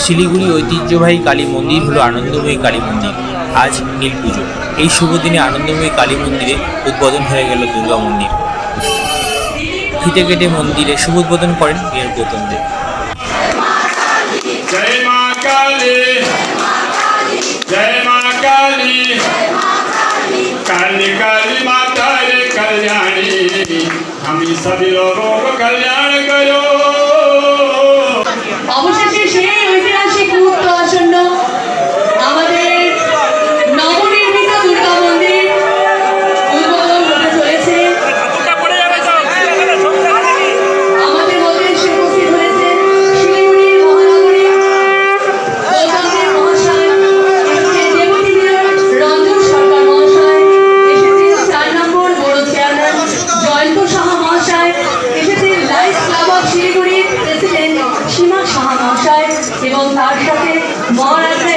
শিলিগুড়ি ঐতিহ্যবাহী কালী মন্দির হলো আনন্দময়ী কালী মন্দির। আজ নীল পুজো। এই শুভ দিনে আনন্দময়ী কালী মন্দিরে উদ্বোধন হয়ে গেল দুর্গা মন্দির। ফিতে কেটে মন্দিরে শুভ উদ্বোধন করেন মেয়র গৌতম দেব। जय मां काली, जय मां काली, काली काली माता रे कल्याणी, हम सभी लोगों को कल्याण करो। অবশেষে সেই ঐতিহাসিক মুহূর্ত আসন্ন। আমাদের নবনির্মিত দুর্গা মন্দির উদ্বোধন হতে চলেছে। আমাদের মধ্যে এসে উপস্থিত হয়েছে শিলিগুড়ি মহানগরী গৌতম দেব মহাশয়, এসেছে ডেপুটি মেয়র রঞ্জন সরকার মহাশয়, এসেছে 4 নম্বর বড় চেয়ারম্যান জয়ন্ত সাহা মহাশয়, এসেছে লাইফ ক্লাব অফ শিলিগুড়ির প্রেসিডেন্ট সীমা সাহা মহাশয় এবং তার সাথে মহারাজা